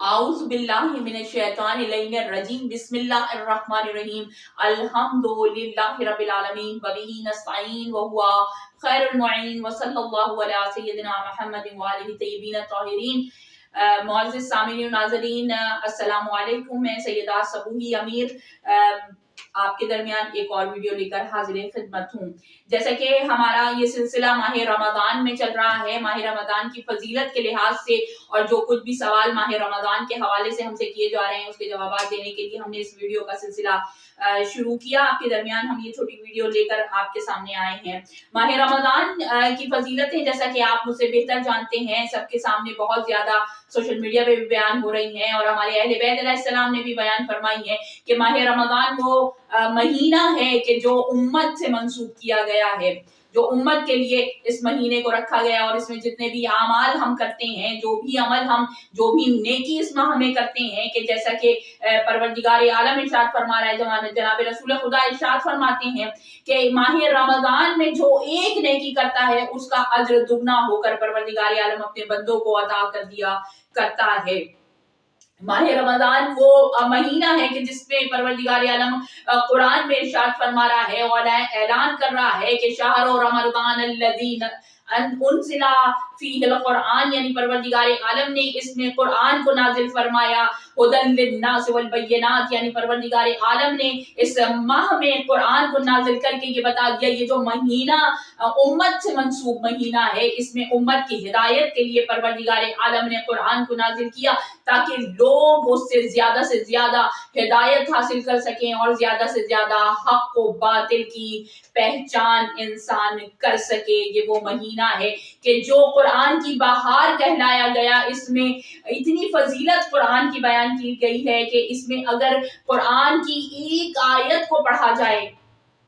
اعوذ باللہ من الشیطان الرجیم بسم اللہ الرحمن الرحیم الحمدللہ رب العالمین وبہ نستعین وہو خیر المعین وصلی اللہ علی سیدنا محمد وآلہ الطیبین الطاہرین۔ معزز سامعین و ناظرین السلام علیکم، میں سیدہ صبوحی امیر آپ کے درمیان ایک اور ویڈیو لے کر حاضر خدمت ہوں۔ جیسا کہ ہمارا یہ سلسلہ ماہ رمضان میں چل رہا ہے، ماہ رمضان کی فضیلت کے لحاظ سے اور جو کچھ بھی سوال ماہ رمضان کے حوالے سے ہم سے کیے جا رہے ہیں اس کے جوابات دینے کے لیے ہم نے اس ویڈیو کا سلسلہ شروع کیا۔ آپ کے درمیان ہم یہ چھوٹی ویڈیو لے کر آپ کے سامنے آئے ہیں۔ ماہ رمضان کی فضیلتیں جیسا کہ آپ مجھ سے بہتر جانتے ہیں، سب کے سامنے بہت زیادہ سوشل میڈیا پہ بھی بیان ہو رہی ہیں، اور ہمارے اہل بیت علیہ السلام نے بھی بیان فرمائی ہے کہ ماہ رمضان وہ مہینہ ہے کہ جو امت سے منسوب کیا گیا ہے، جو امت کے لیے اس مہینے کو رکھا گیا، اور اس میں جتنے بھی اعمال ہم کرتے ہیں، جو بھی عمل ہم، جو بھی نیکی اس ماہ میں کرتے ہیں، کہ جیسا کہ پروردگار عالم ارشاد فرما رہا ہے، جناب رسول خدا ارشاد فرماتے ہیں کہ ماہ رمضان میں جو ایک نیکی کرتا ہے اس کا اجر دگنا ہو کر پروردگار عالم اپنے بندوں کو عطا کر دیا کرتا ہے۔ ماہ رمضان وہ مہینہ ہے کہ جس میں پروردگار عالم قرآن میں ارشاد فرما رہا ہے اور اعلان کر رہا ہے کہ شہر رمضان الذی انزل فیہ القرآن، یعنی پروردگار عالم نے اس میں قرآن کو نازل فرمایا، ھدی للناس والبینات، یعنی پروردگار عالم نے اس ماہ میں قرآن کو نازل کر کے یہ بتا دیا یہ جو مہینہ امت سے منسوب مہینہ ہے، اس میں امت کی ہدایت کے لیے پروردگار عالم نے قرآن کو نازل کیا تاکہ لوگ اس سے زیادہ ہدایت حاصل کر سکیں اور زیادہ سے زیادہ حق و باطل کی پہچان انسان کر سکے۔ یہ وہ مہینہ ہے کہ جو قرآن کی بہار کہلایا گیا، اس میں اتنی فضیلت قرآن کی بیان کی گئی ہے کہ اس میں اگر قرآن کی ایک آیت کو پڑھا جائے،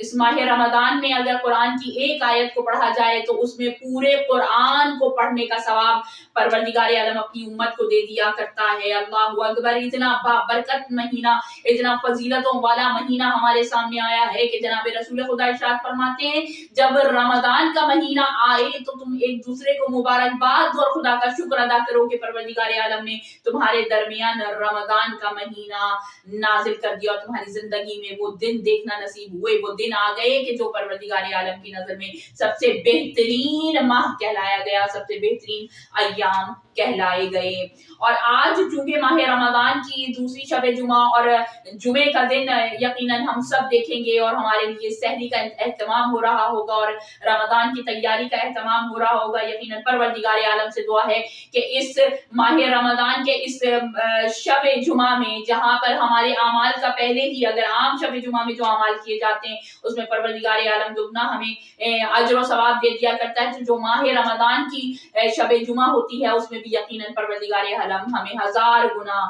اس ماہ رمضان میں اگر قرآن کی ایک آیت کو پڑھا جائے تو اس میں پورے قرآن کو پڑھنے کا ثواب پروردگار عالم اپنی امت کو دے دیا کرتا ہے۔ اللہ اکبر! اتنا بابرکت مہینہ، اتنا فضیلتوں والا مہینہ ہمارے سامنے آیا ہے کہ جناب رسول خدا ارشاد فرماتے ہیں جب رمضان کا مہینہ آئے تو تم ایک دوسرے کو مبارکباد دو اور خدا کا شکر ادا کرو کہ پروردگار عالم نے تمہارے درمیان رمضان کا مہینہ نازل کر دیا اور تمہاری زندگی میں وہ دن دیکھنا نصیب ہوئے، وہ دن آ گئے کہ جو پروردگار عالم کی نظر میں سب سے بہترین ماہ کہلایا گیا، سب سے بہترین ایام کہلائے گئے۔ اور آج چونکہ ماہ رمضان کی دوسری شب جمعہ اور جمعے کا دن یقیناً ہم سب دیکھیں گے، اور ہمارے لیے سحری کا اہتمام ہو رہا ہوگا اور رمضان کی تیاری کا اہتمام ہو رہا ہوگا۔ یقیناً پروردگار عالم سے دعا ہے کہ اس ماہ رمضان کے اس شب جمعہ میں، جہاں پر ہمارے اعمال کا پہلے ہی اگر عام شب جمعہ میں جو اعمال کیے جاتے ہیں اس میں پروردگار عالم دگنا ہمیں اجر و ثواب دے دیا کرتا ہے، جو ماہ رمضان کی شب جمعہ ہوتی ہے اس میں بھی یقیناً پروردگار عالم ہمیں 1000 گنا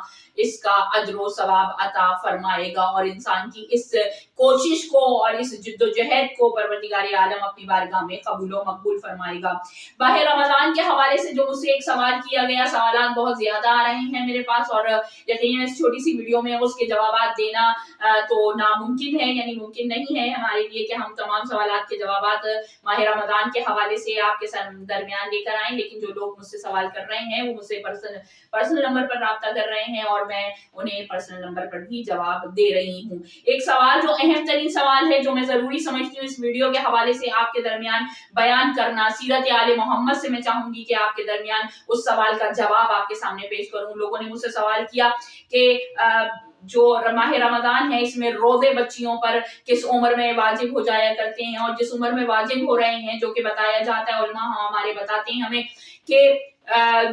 اس کا اجر و ثواب عطا فرمائے گا، اور انسان کی اس کوشش کو اور اس جد و جہد کو پروردگار عالم اپنی بارگاہ میں قبول و مقبول فرمائے گا۔ ماہ رمضان کے حوالے سے جو مجھ سے ایک سوال کیا گیا، سوالات بہت زیادہ آ رہے ہیں میرے پاس، اور یقیناً اس چھوٹی سی ویڈیو میں اس کے جوابات دینا تو ناممکن ہے، یعنی ممکن نہیں ہے ہمارے لیے کہ ہم تمام سوالات کے جوابات ماہ رمضان کے حوالے سے آپ کے درمیان لے کر آئیں، لیکن جو لوگ مجھ سے سوال کر رہے ہیں وہ مجھ سے پرسنل نمبر پر رابطہ کر رہے ہیں اور میں انہیں پرسنل نمبر پر بھی جواب دے رہی ہوں۔ ایک سوال جو اہم ترین سوال ہے، جو میں ضروری سمجھتی ہوں اس ویڈیو کے حوالے سے آپ کے درمیان بیان کرنا، سیرت آل محمد سے میں چاہوں گی کہ آپ کے درمیان اس سوال کا جواب آپ کے سامنے پیش کروں۔ لوگوں نے مجھ سے سوال کیا کہ جو ماہ رمضان ہے اس میں روزے بچیوں پر کس عمر میں واجب ہو جایا کرتے ہیں، اور جس عمر میں واجب ہو رہے ہیں، جو کہ بتایا جاتا ہے، علماء ہمارے بتاتے ہیں ہمیں کہ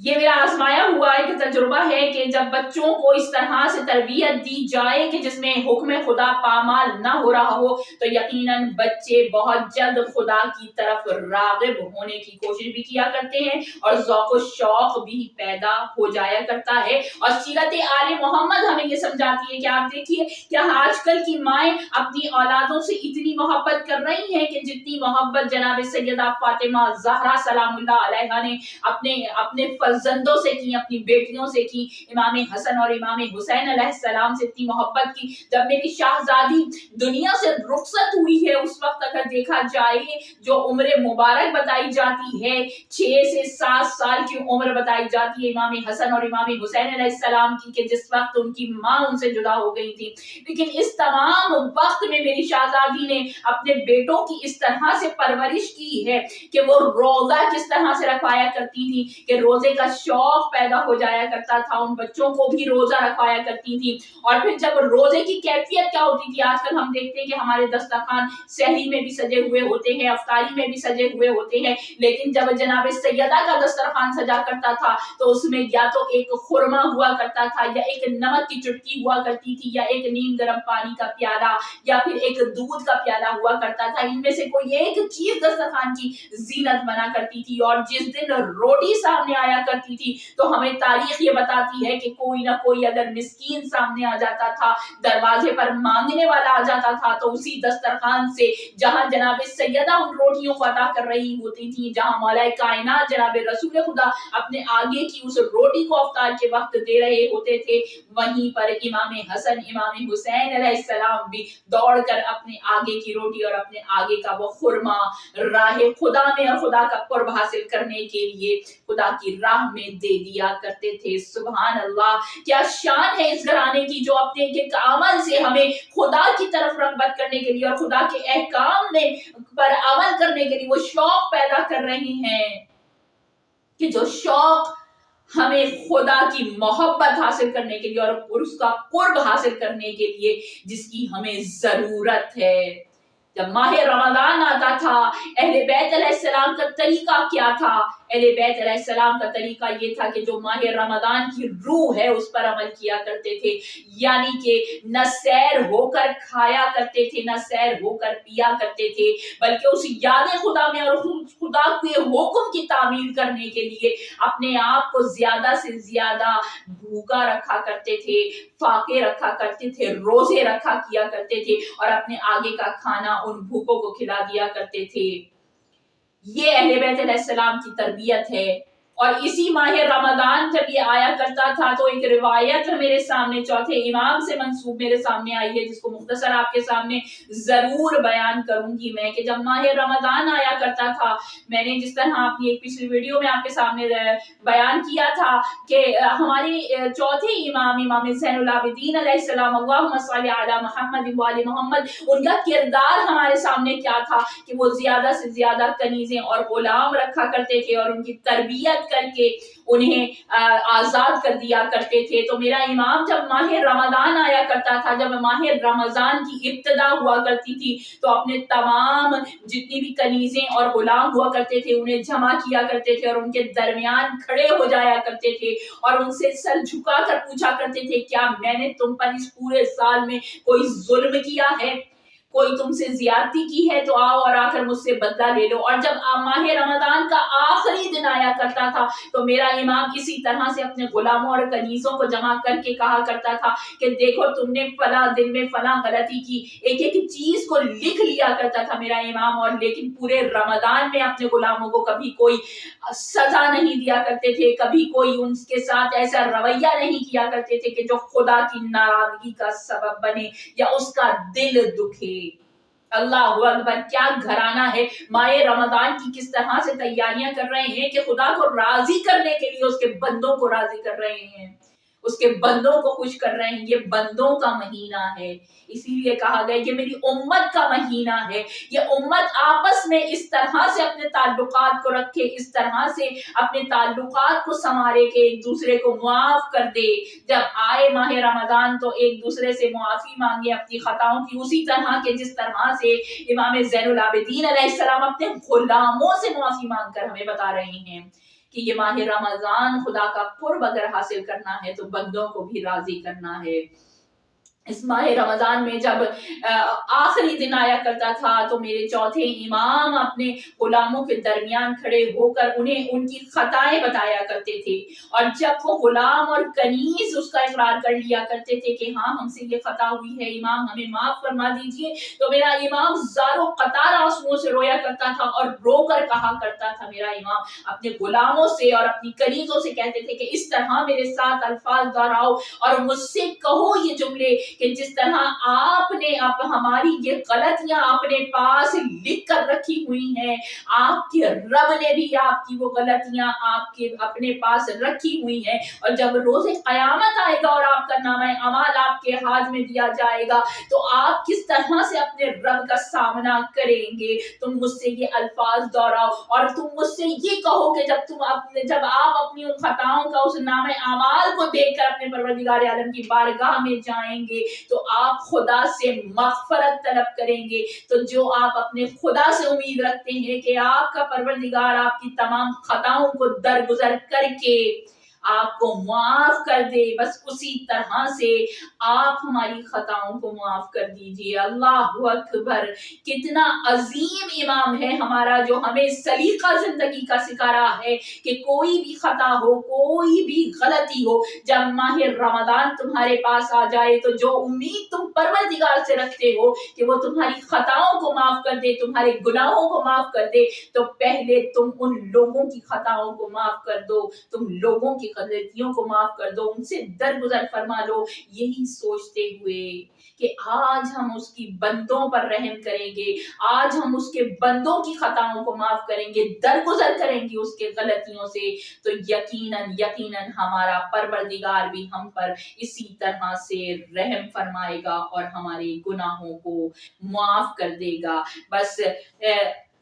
یہ میرا آزمایا ہوا ایک تجربہ ہے کہ جب بچوں کو اس طرح سے تربیت دی جائے کہ جس میں حکم خدا پامال نہ ہو رہا ہو تو یقیناً بچے بہت جلد خدا کی طرف راغب ہونے کی کوشش بھی کیا کرتے ہیں اور ذوق و شوق بھی پیدا ہو جایا کرتا ہے۔ اور سیرت آل محمد ہمیں یہ سمجھاتی ہے کہ آپ دیکھیے کیا آج کل کی مائیں اپنی اولادوں سے اتنی محبت کر رہی ہیں کہ جتنی محبت جناب سیدہ فاطمہ زہرا سلام اللہ علیہا نے اپنے فرزندوں سے کی، اپنی بیٹیوں سے کی، امام حسن اور امام حسین علیہ السلام سے اتنی محبت کی۔ جب میری شاہزادی دنیا سے رخصت ہوئی ہے اس وقت اگر دیکھا جائے جو عمر مبارک بتائی جاتی ہے 6 سے 7 سال کی عمر بتائی جاتی ہے امام حسن اور امام حسین علیہ السلام کی کہ جس وقت ان کی ماں ان سے جدا ہو گئی تھی، لیکن اس تمام وقت میں میری شاہزادی نے اپنے بیٹوں کی اس طرح سے پرورش کی ہے کہ وہ روزہ کس طرح سے رکھوایا کرتی تھی کہ روزے کا شوق پیدا ہو جایا کرتا تھا، ان بچوں کو بھی روزہ رکھوایا کرتی تھی۔ اور پھر جب روزے کی کیفیت کیا ہوتی تھی، آج کل ہم دیکھتے ہیں کہ ہمارے دسترخوان سحری میں بھی سجے ہوئے ہوتے ہیں، افطاری میں بھی سجے ہوئے ہوتے ہیں، لیکن جب جناب سیدہ کا دسترخوان سجا کرتا تھا تو اس میں یا تو ایک خرما ہوا کرتا تھا یا ایک نمک کی چٹکی ہوا کرتی تھی یا ایک نیم گرم پانی کا پیالہ یا پھر ایک دودھ کا پیالہ ہوا کرتا تھا، ان میں سے کوئی ایک چیز دسترخوان کی زینت بنا کرتی تھی۔ اور جس دن روٹی سامنے آیا کرتی تھی تو ہمیں تاریخ یہ بتاتی ہے کہ کوئی نہ کوئی اگر مسکین سامنے آ جاتا تھا، دروازے پر مانگنے والا آ جاتا تھا تو اسی دسترخوان سے جہاں جناب سیدہ ان روٹیوں کو عطا کر رہی ہوتی تھی، جہاں مولا کائنات جناب رسول خدا اپنے آگے کی اس روٹی کو افطار کے وقت دے رہے ہوتے تھے، وہیں پر امام حسن امام حسین علیہ السلام بھی دوڑ کر اپنے آگے کی روٹی اور اپنے آگے کا وہ خرما راہ خدا میں اور خدا کا قرب حاصل کرنے کے لیے خدا کی راہ میں دے دیا کرتے تھے۔ سبحان اللہ، کیا شان ہے اس گھرانے کی جو اپنے ایک عمل سے ہمیں خدا کی طرف رغبت کرنے کے لیے اور خدا کے احکام میں پر عمل کرنے کے لیے وہ شوق پیدا کر رہی ہیں کہ جو شوق ہمیں خدا کی محبت حاصل کرنے کے لیے اور اس کا قرب حاصل کرنے کے لیے جس کی ہمیں ضرورت ہے۔ جب ماہ رمضان آتا تھا اہل بیت علیہ السلام کا طریقہ کیا تھا؟ اہل بیت علیہ السلام کا طریقہ یہ تھا کہ جو ماہ رمضان کی روح ہے اس پر عمل کیا کرتے تھے، یعنی کہ نہ سیر ہو کر کھایا کرتے تھے نہ سیر ہو کر پیا کرتے تھے، بلکہ اس یاد خدا میں اور خدا کے حکم کی تعمیل کرنے کے لیے اپنے آپ کو زیادہ سے زیادہ بھوکا رکھا کرتے تھے، فاقے رکھا کرتے تھے، روزے رکھا کیا کرتے تھے اور اپنے آگے کا کھانا ان بھوکوں کو کھلا دیا کرتے تھے۔ یہ اہل بیت علیہ السلام کی تربیت ہے۔ اور اسی ماہ رمضان جب یہ آیا کرتا تھا تو ایک روایت میرے سامنے چوتھے امام سے منسوب میرے سامنے آئی ہے جس کو مختصر آپ کے سامنے ضرور بیان کروں گی میں، کہ جب ماہ رمضان آیا کرتا تھا، میں نے جس طرح اپنی ایک پچھلی ویڈیو میں آپ کے سامنے بیان کیا تھا کہ ہمارے چوتھے امام زین العابدین علیہ السلام اللہم صلی علی محمد و آل محمد، ان کا کردار ہمارے سامنے کیا تھا کہ وہ زیادہ سے زیادہ کنیزیں اور غلام رکھا کرتے تھے اور ان کی تربیت کر کے انہیں آزاد کر دیا کرتے تھے۔ تو میرا امام جب ماہ رمضان آیا کرتا تھا، جب ماہ رمضان کی ابتدا ہوا کرتی تھی تو اپنے تمام جتنی بھی کنیزیں اور غلام ہوا کرتے تھے انہیں جمع کیا کرتے تھے اور ان کے درمیان کھڑے ہو جایا کرتے تھے اور ان سے سر جھکا کر پوچھا کرتے تھے کیا میں نے تم پر اس پورے سال میں کوئی ظلم کیا ہے، کوئی تم سے زیادتی کی ہے تو آؤ اور آ کر مجھ سے بدلہ لے لو۔ اور جب ماہ رمضان کا آخری دن آیا کرتا تھا تو میرا امام اسی طرح سے اپنے غلاموں اور کنیزوں کو جمع کر کے کہا کرتا تھا کہ دیکھو تم نے فلاں دن میں فلاں غلطی کی، ایک ایک چیز کو لکھ لیا کرتا تھا میرا امام، اور لیکن پورے رمضان میں اپنے غلاموں کو کبھی کوئی سزا نہیں دیا کرتے تھے، کبھی کوئی ان کے ساتھ ایسا رویہ نہیں کیا کرتے تھے کہ جو خدا کی ناراضگی کا سبب بنے یا اس کا دل دکھے۔ اللہ اکبر، کیا گھرانہ ہے! ماہ رمضان کی کس طرح سے تیاریاں کر رہے ہیں کہ خدا کو راضی کرنے کے لیے اس کے بندوں کو راضی کر رہے ہیں، اس کے بندوں کو خوش کر رہے ہیں۔ یہ بندوں کا مہینہ ہے، اسی لیے کہا گیا کہ میری امت کا مہینہ ہے۔ یہ امت آپس میں اس طرح سے اپنے تعلقات کو رکھے، اس طرح سے اپنے تعلقات کو سنوارے کہ ایک دوسرے کو معاف کر دے، جب آئے ماہ رمضان تو ایک دوسرے سے معافی مانگے اپنی خطاؤں کی، اسی طرح کے جس طرح سے امام زین العابدین علیہ السلام اپنے غلاموں سے معافی مانگ کر ہمیں بتا رہے ہیں کہ یہ ماہ رمضان خدا کا قرب اگر حاصل کرنا ہے تو بندوں کو بھی راضی کرنا ہے۔ اس ماہ رمضان میں جب آخری دن آیا کرتا تھا تو میرے چوتھے امام اپنے غلاموں کے درمیان کھڑے ہو کر انہیں ان کی خطائیں بتایا کرتے تھے، اور جب وہ غلام اور کنیز اس کا اقرار کر لیا کرتے تھے کہ ہاں ہم سے یہ خطا ہوئی ہے امام ہمیں معاف فرما دیجئے، تو میرا امام زاروں قطار آنسوؤں سے رویا کرتا تھا اور رو کر کہا کرتا تھا، میرا امام اپنے غلاموں سے اور اپنی کنیزوں سے کہتے تھے کہ اس طرح میرے ساتھ الفاظ دہراؤ اور مجھ سے کہو یہ جملے کہ جس طرح آپ نے ہماری یہ غلطیاں اپنے پاس لکھ کر رکھی ہوئی ہیں، آپ کے رب نے بھی آپ کی وہ غلطیاں آپ کے اپنے پاس رکھی ہوئی ہیں، اور جب روز قیامت آئے گا اور آپ کا نامہ اعمال آپ کے ہاتھ میں دیا جائے گا تو آپ کس طرح سے اپنے رب کا سامنا کریں گے۔ تم مجھ سے یہ الفاظ دہراؤ اور تم مجھ سے یہ کہو کہ جب آپ اپنی ان خطاؤں کا اس نامہ اعمال کو دیکھ کر اپنے پروردگار عالم کی بارگاہ میں جائیں گے تو آپ خدا سے مغفرت طلب کریں گے۔ تو جو آپ اپنے خدا سے امید رکھتے ہیں کہ آپ کا پروردگار آپ کی تمام خطاؤں کو درگزر کر کے آپ کو معاف کر دے، بس اسی طرح سے آپ ہماری خطاؤں کو معاف کر دیجئے۔ اللہ اکبر، کتنا عظیم امام ہے ہمارا جو ہمیں سلیقہ زندگی کا سکھا رہا ہے کہ کوئی بھی خطا ہو، کوئی بھی غلطی ہو، جب ماہ رمضان تمہارے پاس آ جائے تو جو امید تم پروردگار سے رکھتے ہو کہ وہ تمہاری خطاؤں کو معاف کر دے، تمہارے گناہوں کو معاف کر دے، تو پہلے تم ان لوگوں کی خطاؤں کو معاف کر دو، تم لوگوں کی غلطیوں کو معاف کر دو، ان سے درگزر فرما لو، یہی سوچتے ہوئے کہ آج ہم اس کی بندوں پر رحم کریں گے، آج ہم اس کے بندوں کی خطاؤں کو معاف کریں گے، درگزر کریں گے اس کے غلطیوں سے، تو یقیناً ہمارا پروردگار بھی ہم پر اسی طرح سے رحم فرمائے گا اور ہمارے گناہوں کو معاف کر دے گا۔ بس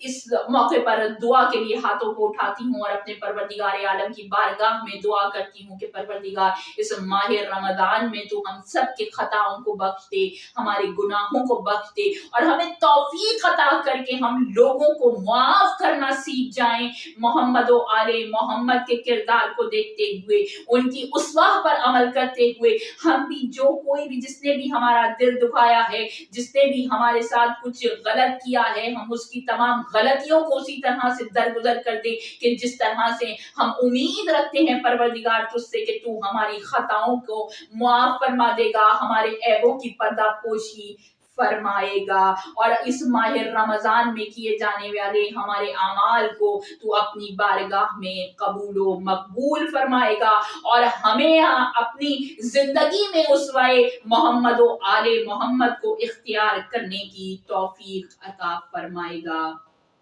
اس موقع پر دعا کے لیے ہاتھوں کو اٹھاتی ہوں اور اپنے پروردگار عالم کی بارگاہ میں دعا کرتی ہوں کہ پروردگار اس ماہ رمضان میں تو ہم سب کے خطاؤں کو بخش دے، ہمارے گناہوں کو بخش دے، اور ہمیں توفیق عطا کر کے ہم لوگوں کو معاف کرنا سیکھ جائیں، محمد و آل محمد کے کردار کو دیکھتے ہوئے، ان کی اسوہ پر عمل کرتے ہوئے ہم بھی کوئی بھی جس نے بھی ہمارا دل دکھایا ہے، جس نے بھی ہمارے ساتھ کچھ غلط کیا ہے، ہم اس کی تمام غلطیوں کو اسی طرح سے درگزر کر دیں کہ جس طرح سے ہم امید رکھتے ہیں پروردگار تجھ سے کہ تو ہماری خطاؤں کو معاف فرما دے گا، ہمارے عیبوں کی پردہ پوشی فرمائے گا، اور اس ماہ رمضان میں کیے جانے والے ہمارے اعمال کو تو اپنی بارگاہ میں قبول و مقبول فرمائے گا، اور ہمیں اپنی زندگی میں اسوہ محمد و آل محمد کو اختیار کرنے کی توفیق عطا فرمائے گا۔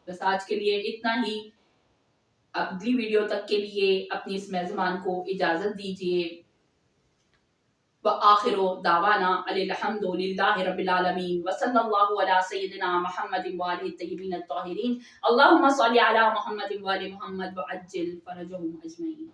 بس آج کے لیے اتنا ہی، اگلی ویڈیو تک کے لیے اپنی اس میزبان کو اجازت دیجیے۔ وآخر دعوانا الحمد للہ رب العالمین، وصلی اللہ علی سیدنا محمد وآلہ الطیبین الطاہرین، اللہم صلی علی محمد وآل محمد وعجل فرجهم اجمعین۔